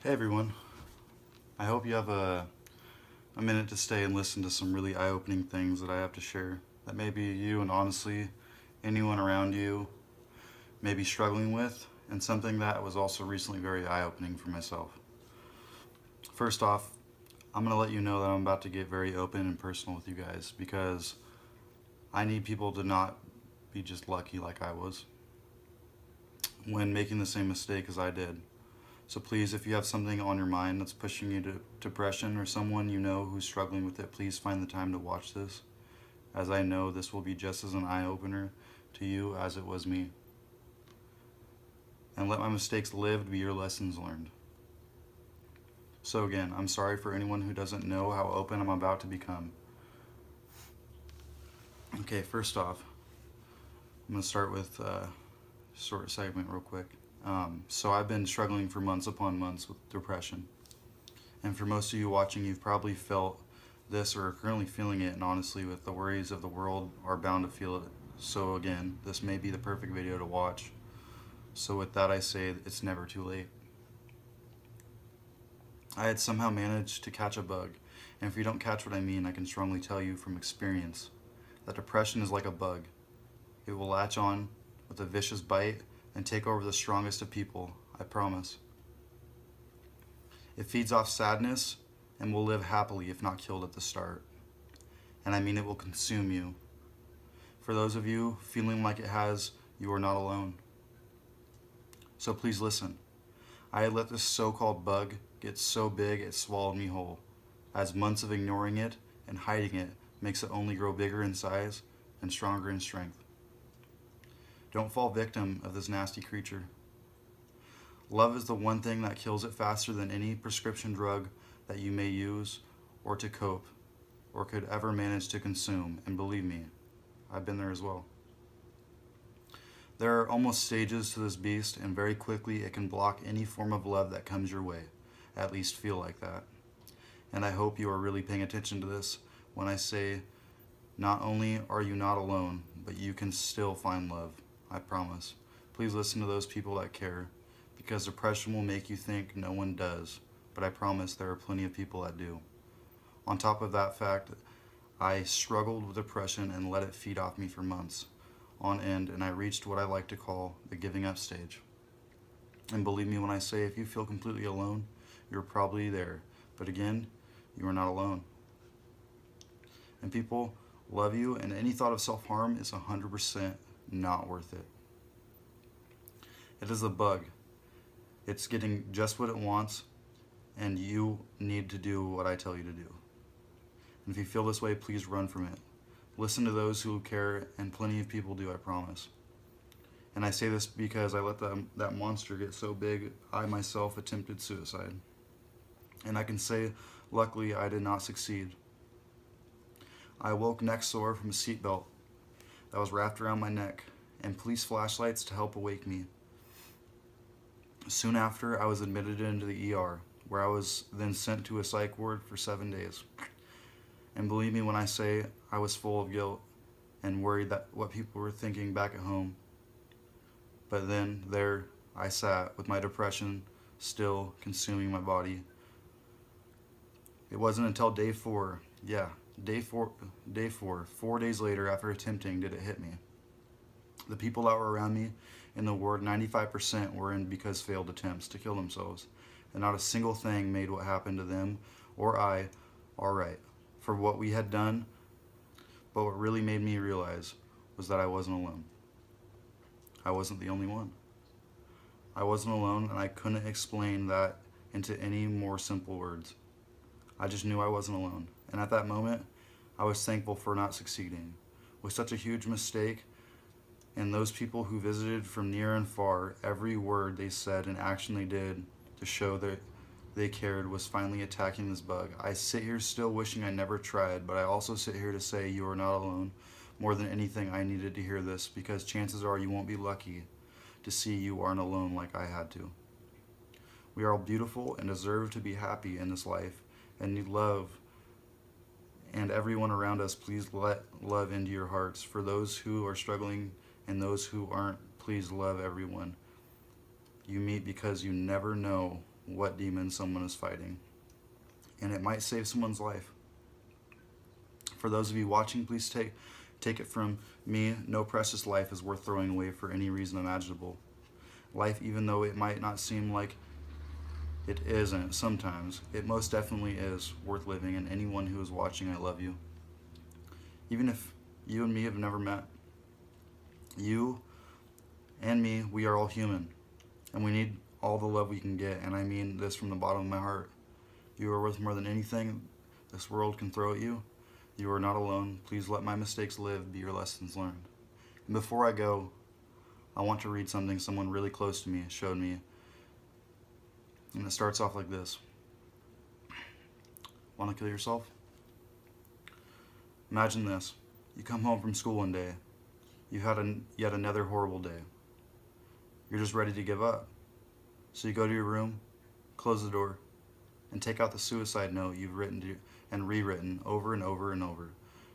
Hey everyone, I hope you have a minute to stay and listen to some really eye-opening things that I have to share that maybe you and honestly anyone around you may be struggling with, and something that was also recently very eye-opening for myself. First off, I'm going to let you know that I'm about to get very open and personal with you guys because I need people to not be just lucky like I was when making the same mistake as I did. So please, if you have something on your mind that's pushing you to depression or someone you know who's struggling with it, please find the time to watch this, as I know this will be just as an eye-opener to you as it was me. And let my mistakes lived be your lessons learned. So again, I'm sorry for anyone who doesn't know how open I'm about to become. Okay, first off, I'm going to start with a short segment real quick. So I've been struggling for months upon months with depression. And for most of you watching, you've probably felt this or are currently feeling it, and honestly, with the worries of the world, are bound to feel it. So again, this may be the perfect video to watch. So with that I say, it's never too late. I had somehow managed to catch a bug, and if you don't catch what I mean, I can strongly tell you from experience that depression is like a bug. It will latch on with a vicious bite and take over the strongest of people, I promise. It feeds off sadness and will live happily if not killed at the start. And I mean, it will consume you. For those of you feeling like it has, you are not alone. So please listen. I had let this so-called bug get so big it swallowed me whole, as months of ignoring it and hiding it makes it only grow bigger in size and stronger in strength. Don't fall victim of this nasty creature. Love is the one thing that kills it faster than any prescription drug that you may use or to cope or could ever manage to consume, and believe me, I've been there as well. There are almost stages to this beast, and very quickly it can block any form of love that comes your way, at least feel like that. And I hope you are really paying attention to this when I say not only are you not alone, but you can still find love, I promise. Please listen to those people that care, because depression will make you think no one does, but I promise there are plenty of people that do. On top of that fact, I struggled with depression and let it feed off me for months on end, and I reached what I like to call the giving up stage. And believe me when I say, if you feel completely alone, you're probably there. But again, you are not alone. And people love you, and any thought of self-harm is 100% not worth it. It is a bug. It's getting just what it wants, and you need to do what I tell you to do. And if you feel this way, please run from it. Listen to those who care, and plenty of people do, I promise. And I say this because I let that monster get so big, I myself attempted suicide. And I can say, luckily, I did not succeed. I awoke neck sore from a seatbelt that was wrapped around my neck, and police flashlights to help awake me. Soon after, I was admitted into the ER, where I was then sent to a psych ward for 7 days. And believe me when I say I was full of guilt and worried that what people were thinking back at home. But then there I sat with my depression still consuming my body. It wasn't until day 4 4 days later after attempting did it hit me. The people that were around me in the ward, 95% were in because failed attempts to kill themselves. And not a single thing made what happened to them or I all right for what we had done, but what really made me realize was that I wasn't alone. I wasn't the only one. I wasn't alone, and I couldn't explain that into any more simple words. I just knew I wasn't alone, and at that moment, I was thankful for not succeeding. With such a huge mistake, and those people who visited from near and far, every word they said and action they did to show that they cared was finally attacking this bug. I sit here still wishing I never tried, but I also sit here to say you are not alone. More than anything, I needed to hear this, because chances are you won't be lucky to see you aren't alone like I had to. We are all beautiful and deserve to be happy in this life and need love. And everyone around us, please let love into your hearts. For those who are struggling and those who aren't, please love everyone you meet, because you never know what demon someone is fighting, and it might save someone's life. For those of you watching, please take it from me, no precious life is worth throwing away for any reason imaginable. Life, even though it might not seem like it isn't sometimes, it most definitely is worth living, and anyone who is watching, I love you. Even if you and me have never met, you and me, we are all human, and we need all the love we can get, and I mean this from the bottom of my heart. You are worth more than anything this world can throw at you. You are not alone. Please let my mistakes live, be your lessons learned. And before I go, I want to read something someone really close to me showed me. And it starts off like this. Want to kill yourself? Imagine this. You come home from school one day. You've had yet another horrible day. You're just ready to give up. So you go to your room, close the door, and take out the suicide note you've written and rewritten over and over and over.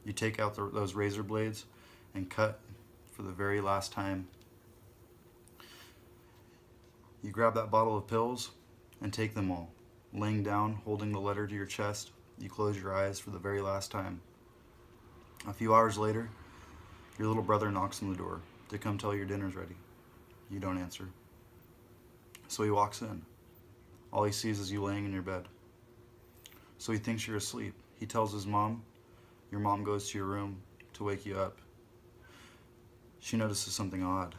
You take out those razor blades and cut for the very last time. You grab that bottle of pills and take them all. Laying down, holding the letter to your chest, you close your eyes for the very last time. A few hours later, your little brother knocks on the door to come tell you your dinner's ready. You don't answer. So he walks in. All he sees is you laying in your bed. So he thinks you're asleep. He tells his mom. Your mom goes to your room to wake you up. She notices something odd.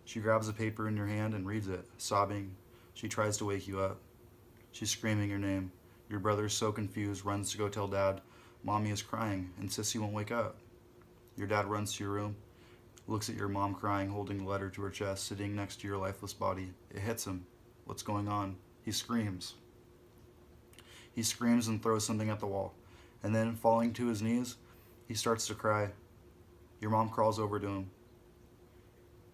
She grabs a paper in your hand and reads it, sobbing. She tries to wake you up. She's screaming your name. Your brother is so confused, runs to go tell Dad. Mommy is crying, insists he won't wake up. Your dad runs to your room, looks at your mom crying, holding the letter to her chest, sitting next to your lifeless body. It hits him. What's going on? He screams. He screams and throws something at the wall. And then, falling to his knees, he starts to cry. Your mom crawls over to him.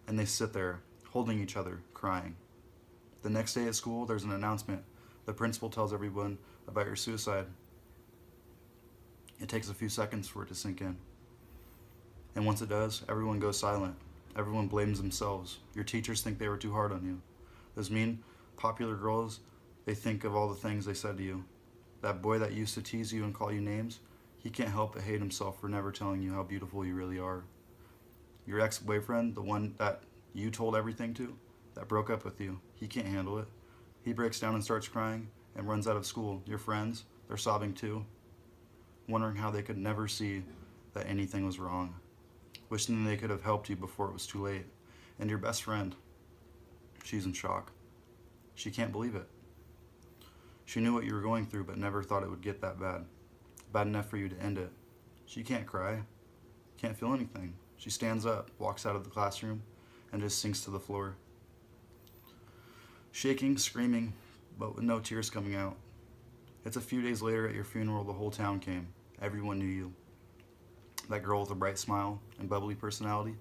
And they sit there, holding each other, crying. The next day at school, there's an announcement. The principal tells everyone about your suicide. It takes a few seconds for it to sink in. And once it does, everyone goes silent. Everyone blames themselves. Your teachers think they were too hard on you. Those mean, popular girls, they think of all the things they said to you. That boy that used to tease you and call you names, he can't help but hate himself for never telling you how beautiful you really are. Your ex-boyfriend, the one that you told everything to, that broke up with you, he can't handle it. He breaks down and starts crying and runs out of school. Your friends, they're sobbing too, wondering how they could never see that anything was wrong, wishing they could have helped you before it was too late. And your best friend, she's in shock. She can't believe it. She knew what you were going through, but never thought it would get that bad. Bad enough for you to end it. She can't cry, can't feel anything. She stands up, walks out of the classroom, and just sinks to the floor. Shaking, screaming, but with no tears coming out. It's a few days later at your funeral, the whole town came. Everyone knew you. That girl with a bright smile and bubbly personality.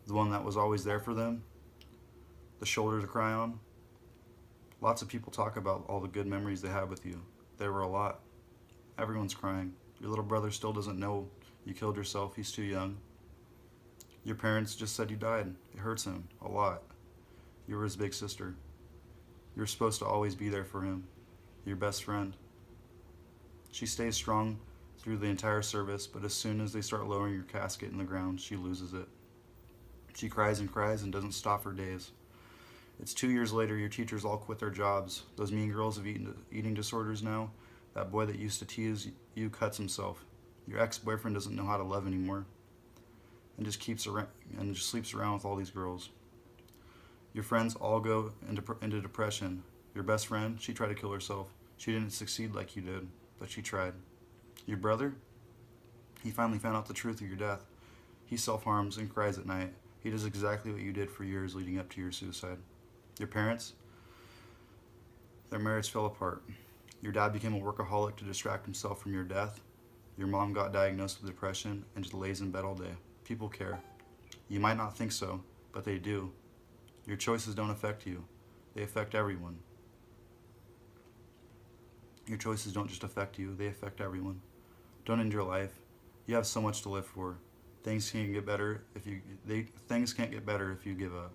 The one that was always there for them. The shoulder to cry on. Lots of people talk about all the good memories they had with you. There were a lot. Everyone's crying. Your little brother still doesn't know you killed yourself. He's too young. Your parents just said you died. It hurts him a lot. You were his big sister. You were supposed to always be there for him. Your best friend. She stays strong through the entire service, but as soon as they start lowering your casket in the ground, she loses it. She cries and doesn't stop for days. It's 2 years later, your teachers all quit their jobs. Those mean girls have eating disorders now. That boy that used to tease you cuts himself. Your ex-boyfriend doesn't know how to love anymore and just sleeps around with all these girls. Your friends all go into depression. Your best friend, she tried to kill herself. She didn't succeed like you did, but she tried. Your brother, he finally found out the truth of your death. He self-harms and cries at night. He does exactly what you did for years leading up to your suicide. Your parents, their marriage fell apart. Your dad became a workaholic to distract himself from your death. Your mom got diagnosed with depression and just lays in bed all day. People care. You might not think so, but they do. Your choices don't affect you. They affect everyone. Your choices don't just affect you, they affect everyone. Don't end your life. You have so much to live for. Things can't get better if you give up.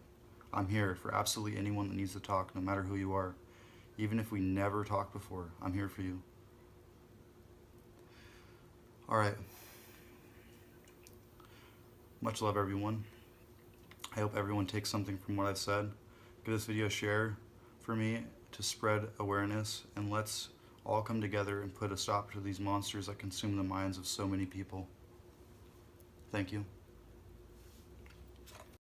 I'm here for absolutely anyone that needs to talk, no matter who you are. Even if we never talked before, I'm here for you. Alright. Much love, everyone. I hope everyone takes something from what I've said. Give this video a share for me to spread awareness, and let's all come together and put a stop to these monsters that consume the minds of so many people. Thank you.